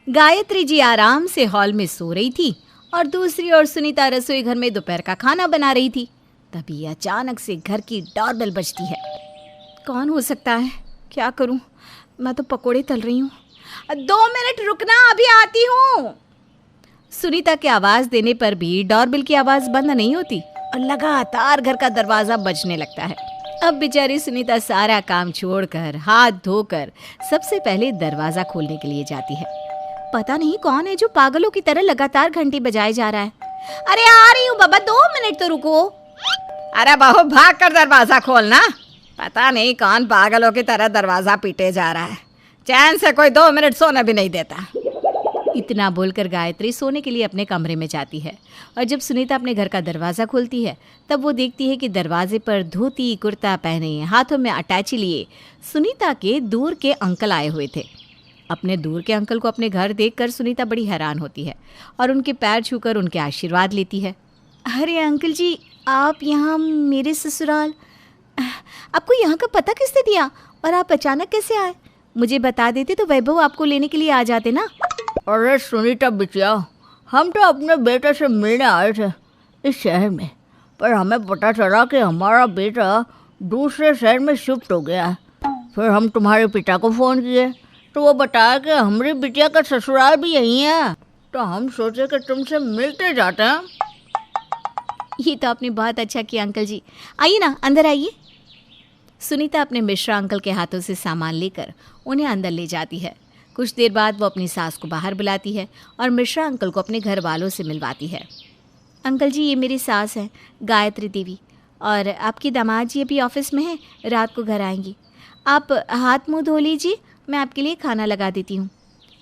गायत्री जी आराम से हॉल में सो रही थी और दूसरी ओर सुनीता रसोई घर में दोपहर का खाना बना रही थी। तभी अचानक से घर की डोरबेल बजती है। कौन हो सकता है? क्या करूं? मैं तो पकोड़े तल रही हूँ। 2 मिनट रुकना, अभी आती हूँ। सुनीता के आवाज़ देने पर भी डोरबेल की आवाज़ बंद नहीं होती और लगातार घर का दरवाज़ा बजने लगता है। अब बेचारी सुनीता सारा काम छोड़कर हाथ धोकर सबसे पहले दरवाज़ा खोलने के लिए जाती है। पता नहीं कौन है जो पागलों की तरह लगातार घंटी बजाए जा रहा है। अरे आ रही हूँ बाबा, 2 मिनट तो रुको। अरे बहू, भाग कर दरवाज़ा खोलना। पता नहीं कौन पागलों की तरह दरवाज़ा पीटे जा रहा है। चैन से कोई 2 मिनट सोने भी नहीं देता। इतना बोलकर गायत्री सोने के लिए अपने कमरे में जाती है और जब सुनीता अपने घर का दरवाज़ा खोलती है तब वो देखती है कि दरवाजे पर धोती कुर्ता पहने, हाथों में अटैची लिए सुनीता के दूर के अंकल आए हुए थे। अपने दूर के अंकल को अपने घर देखकर सुनीता बड़ी हैरान होती है और उनके पैर छूकर उनके आशीर्वाद लेती है। अरे अंकल जी, आप यहाँ मेरे ससुराल, आपको यहाँ का पता किसने दिया और आप अचानक कैसे आए? मुझे बता देते तो वैभव आपको लेने के लिए आ जाते ना। अरे सुनीता बिटिया, हम तो अपने बेटे से मिलने आए थे इस शहर में, पर हमें पता चला कि हमारा बेटा दूसरे शहर में शिफ्ट हो गया है। फिर हम तुम्हारे पिता को फ़ोन किए तो वो बताया कि हमारी बिटिया का ससुराल भी यहीं है, तो हम सोचे कि तुमसे मिलते जाते हैं। ये तो आपने बहुत अच्छा किया अंकल जी। आइए ना, अंदर आइए। सुनीता अपने मिश्रा अंकल के हाथों से सामान लेकर उन्हें अंदर ले जाती है। कुछ देर बाद वो अपनी सास को बाहर बुलाती है और मिश्रा अंकल को अपने घर वालों से मिलवाती है। अंकल जी, ये मेरी सास है गायत्री देवी, और आपकी दामाद जी अभी ऑफिस में है, रात को घर आएंगी। आप हाथ मुंह धो लीजिए, मैं आपके लिए खाना लगा देती हूँ।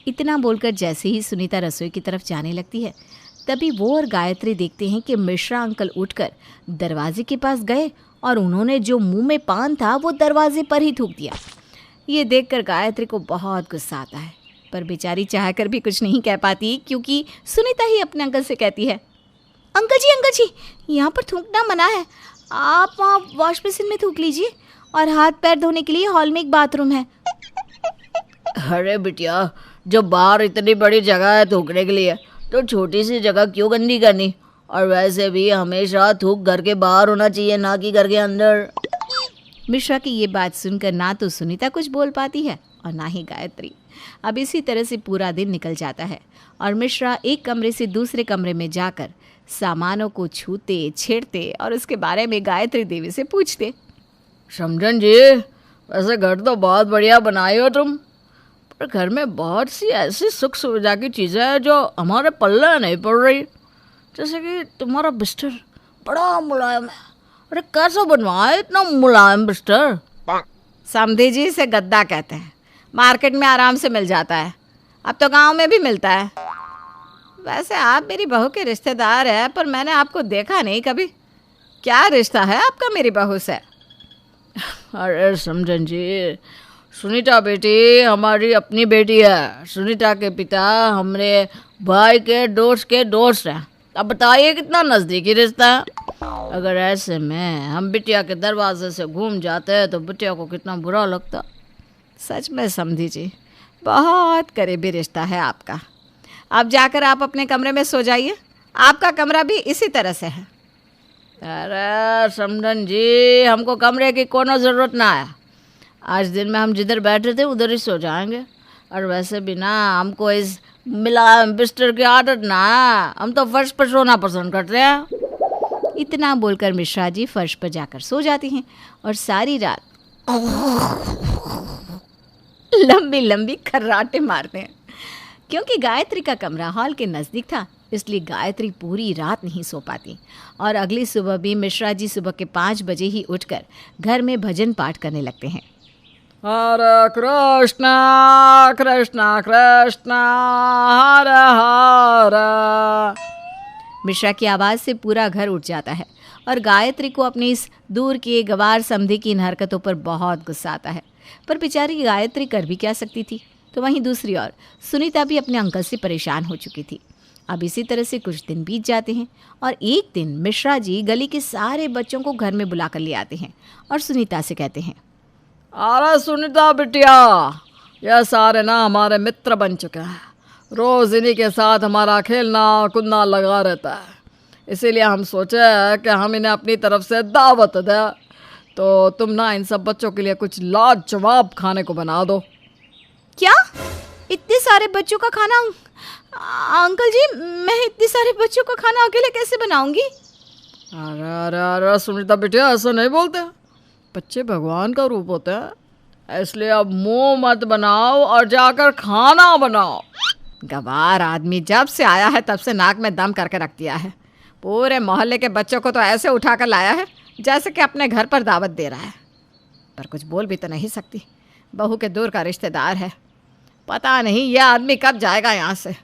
इतना बोलकर जैसे ही सुनीता रसोई की तरफ जाने लगती है तभी वो और गायत्री देखते हैं कि मिश्रा अंकल उठकर दरवाजे के पास गए और उन्होंने जो मुंह में पान था वो दरवाजे पर ही थूक दिया। ये देखकर गायत्री को बहुत गुस्सा आता है, पर बेचारी चाहकर भी कुछ नहीं कह पाती क्योंकि सुनीता ही अपने अंकल से कहती है, अंकल जी, यहाँ पर थूकना मना है। आप वहाँ वॉश बेसिन में थूक लीजिए और हाथ पैर धोने के लिए हॉल में एक बाथरूम है। अरे बिटिया, जब बाहर इतनी बड़ी जगह है थूकने के लिए तो छोटी सी जगह क्यों गंदी करनी? और वैसे भी हमेशा थूक घर के बाहर होना चाहिए, ना कि घर के अंदर। मिश्रा की ये बात सुनकर ना तो सुनीता कुछ बोल पाती है और ना ही गायत्री। अब इसी तरह से पूरा दिन निकल जाता है और मिश्रा एक कमरे से दूसरे कमरे में जाकर सामानों को छूते छेड़ते और उसके बारे में गायत्री देवी से पूछते। समझन जी, वैसे घर तो बहुत बढ़िया बनाए हो तुम, पर घर में बहुत सी ऐसी सुख सुविधा की चीज़ें हैं जो हमारे पल्ले नहीं पड़ रही। जैसे कि तुम्हारा बिस्तर बड़ा मुलायम है। अरे कैसे बनवाया इतना मुलायम बिस्तर? समधी जी, से गद्दा कहते हैं। मार्केट में आराम से मिल जाता है, अब तो गांव में भी मिलता है। वैसे आप मेरी बहू के रिश्तेदार हैं, पर मैंने आपको देखा नहीं कभी। क्या रिश्ता है आपका मेरी बहू से? अरे समझन जी, सुनीता बेटी हमारी अपनी बेटी है। सुनीता के पिता हमारे भाई के दोस्त हैं। अब बताइए कितना नज़दीकी रिश्ता है। अगर ऐसे में हम बिटिया के दरवाजे से घूम जाते हैं तो बिटिया को कितना बुरा लगता। सच में समधी जी, बहुत करीबी रिश्ता है आपका। अब जाकर आप अपने कमरे में सो जाइए, आपका कमरा भी इसी तरह से है। अरे समझन जी, हमको कमरे की कोनो ज़रूरत ना है। आज दिन में हम जिधर बैठे थे उधर ही सो जाएंगे। और वैसे भी ना हमको इस मुलायम बिस्तर की आदत ना है, हम तो फर्श पर सोना पसंद करते हैं। इतना बोलकर मिश्रा जी फर्श पर जाकर सो जाती हैं और सारी रात लंबी लंबी खर्राटे मारते हैं। क्योंकि गायत्री का कमरा हॉल के नज़दीक था, इसलिए गायत्री पूरी रात नहीं सो पाती और अगली सुबह भी मिश्रा जी सुबह के 5 बजे ही उठकर घर में भजन पाठ करने लगते हैं। हरे कृष्णा कृष्णा कृष्णा हरे हरे। मिश्रा की आवाज़ से पूरा घर उठ जाता है और गायत्री को अपनी इस दूर के गवार समधी की इन हरकतों पर बहुत गुस्सा आता है, पर बेचारी गायत्री कर भी क्या सकती थी। तो वहीं दूसरी ओर सुनीता भी अपने अंकल से परेशान हो चुकी थी। अब इसी तरह से कुछ दिन बीत जाते हैं और एक दिन मिश्रा जी गली के सारे बच्चों को घर में बुला कर ले आते हैं और सुनीता से कहते हैं, अरे सुनीता बिटिया, ये सारे ना हमारे मित्र बन चुके हैं रोज इन्हीं के साथ हमारा खेलना कूदना लगा रहता है। इसीलिए हम सोचे कि हम इन्हें अपनी तरफ से दावत दें। तो तुम ना इन सब बच्चों के लिए कुछ लाजवाब खाने को बना दो। क्या? इतने सारे बच्चों का खाना? अंकल जी, मैं इतने सारे बच्चों का खाना अकेले कैसे बनाऊंगी? अरे अरे अरे सुनीता बिटिया, ऐसा नहीं बोलते। बच्चे भगवान का रूप होते हैं, इसलिए अब मुंह मत बनाओ और जाकर खाना बनाओ। गवार आदमी जब से आया है तब से नाक में दम करके रख दिया है। पूरे मोहल्ले के बच्चों को तो ऐसे उठा कर लाया है जैसे कि अपने घर पर दावत दे रहा है। पर कुछ बोल भी तो नहीं सकती, बहू के दूर का रिश्तेदार है। पता नहीं यह आदमी कब जाएगा यहाँ से।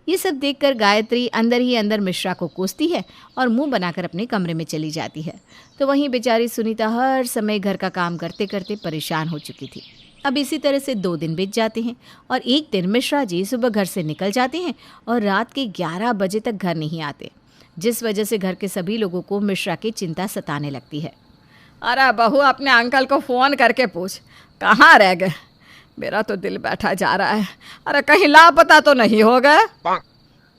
ये सब देखकर गायत्री अंदर ही अंदर मिश्रा को कोसती है और मुंह बनाकर अपने कमरे में चली जाती है। तो वहीं बेचारी सुनीता हर समय घर का काम करते करते परेशान हो चुकी थी। अब इसी तरह से 2 दिन बीत जाते हैं और एक दिन मिश्रा जी सुबह घर से निकल जाते हैं और रात के 11 बजे तक घर नहीं आते, जिस वजह से घर के सभी लोगों को मिश्रा की चिंता सताने लगती है। अरे बहू, अपने अंकल को फ़ोन करके पूछ कहाँ रह गए। मेरा तो दिल बैठा जा रहा है। अरे कहीं लापता तो नहीं हो गए?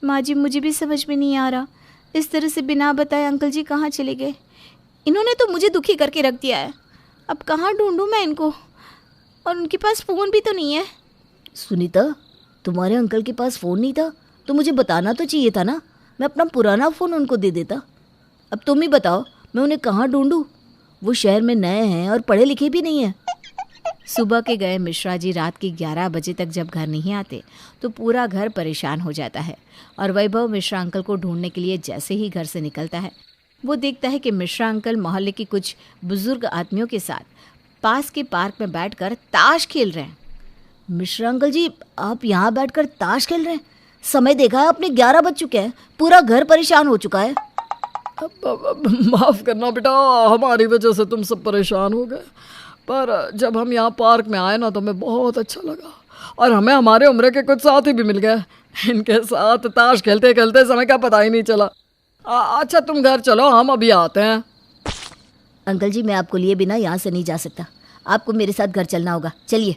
माँ जी, मुझे भी समझ में नहीं आ रहा, इस तरह से बिना बताए अंकल जी कहाँ चले गए। इन्होंने तो मुझे दुखी करके रख दिया है। अब कहाँ ढूंढूं मैं इनको? और उनके पास फ़ोन भी तो नहीं है। सुनीता, तुम्हारे अंकल के पास फ़ोन नहीं था तो मुझे बताना तो चाहिए था ना। मैं अपना पुराना फ़ोन उनको दे देता। अब तुम ही बताओ, मैं उन्हें कहाँ ढूंढूं? वो शहर में नए हैं और पढ़े लिखे भी नहीं हैं। सुबह के गए मिश्रा जी रात के 11 बजे तक जब घर नहीं आते तो पूरा घर परेशान हो जाता है। और वैभव मिश्रा अंकल को ढूंढने के लिए जैसे ही घर से निकलता है, वो देखता है कि मिश्रा अंकल मोहल्ले के कुछ बुजुर्ग आदमियों के साथ पास के पार्क में बैठकर ताश खेल रहे हैं। मिश्रा अंकल जी, आप यहाँ बैठकर ताश खेल रहे हैं? समय देखा है आपने, 11 बज चुके हैं। पूरा घर परेशान हो चुका है। माफ़ करना बेटा, हमारी वजह से तुम सब परेशान हो गए। पर जब हम यहाँ पार्क में आए ना तो हमें बहुत अच्छा लगा और हमें हमारे उम्र के कुछ साथी भी मिल गए। इनके साथ ताश खेलते खेलते समय का पता ही नहीं चला। अच्छा तुम घर चलो, हम अभी आते हैं। अंकल जी, मैं आपको लिए बिना यहाँ से नहीं जा सकता। आपको मेरे साथ घर चलना होगा, चलिए।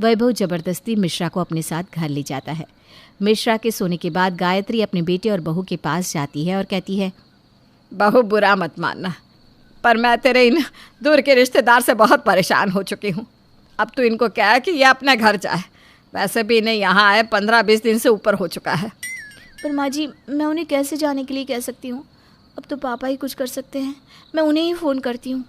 वैभव जबरदस्ती मिश्रा को अपने साथ घर ले जाता है। मिश्रा के सोने के बाद गायत्री अपने बेटे और बहू के पास जाती है और कहती है, बहू बुरा मत मानना, पर मैं तेरे इन दूर के रिश्तेदार से बहुत परेशान हो चुकी हूँ। अब तो इनको क्या है कि ये अपने घर जाए। वैसे भी इन्हें यहाँ आए 15-20 दिन से ऊपर हो चुका है। पर माँ जी, मैं उन्हें कैसे जाने के लिए कह सकती हूँ? अब तो पापा ही कुछ कर सकते हैं। मैं उन्हें ही फ़ोन करती हूँ।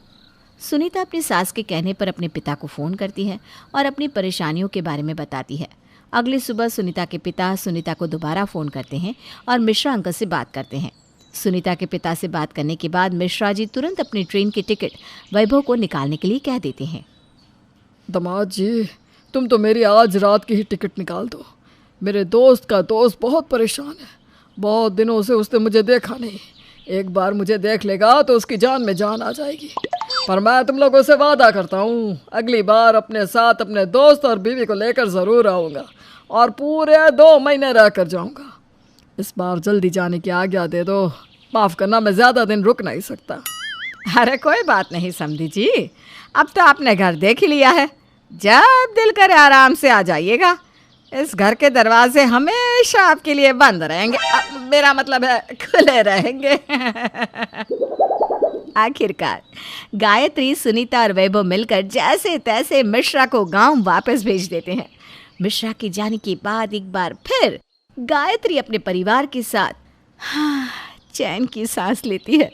सुनीता अपनी सास के कहने पर अपने पिता को फ़ोन करती है और अपनी परेशानियों के बारे में बताती है। अगली सुबह सुनीता के पिता सुनीता को दोबारा फ़ोन करते हैं और मिश्रा अंकल से बात करते हैं। सुनीता के पिता से बात करने के बाद मिश्रा जी तुरंत अपनी ट्रेन की टिकट वैभव को निकालने के लिए कह देते हैं। दामाद जी, तुम तो मेरी आज रात की ही टिकट निकाल दो। मेरे दोस्त का दोस्त बहुत परेशान है। बहुत दिनों से उसने मुझे देखा नहीं। एक बार मुझे देख लेगा तो उसकी जान में जान आ जाएगी। पर मैं तुम लोगों से वादा करता हूँ, अगली बार अपने साथ अपने दोस्त और बीवी को लेकर ज़रूर आऊँगा और पूरे 2 महीने रह कर जाऊँगा। इस बार जल्दी जाने की आज्ञा दे दो। माफ़ करना, मैं ज़्यादा दिन रुक नहीं सकता। अरे कोई बात नहीं समधी जी, अब तो आपने घर देख ही लिया है। जब दिल करे आराम से आ जाइएगा। इस घर के दरवाजे हमेशा आपके लिए बंद रहेंगे, मेरा मतलब है खुले रहेंगे। आखिरकार गायत्री, सुनीता और वैभव मिलकर जैसे तैसे मिश्रा को गांव वापस भेज देते हैं। मिश्रा के जाने के बाद एक बार फिर गायत्री अपने परिवार के साथ चैन की सांस लेती है।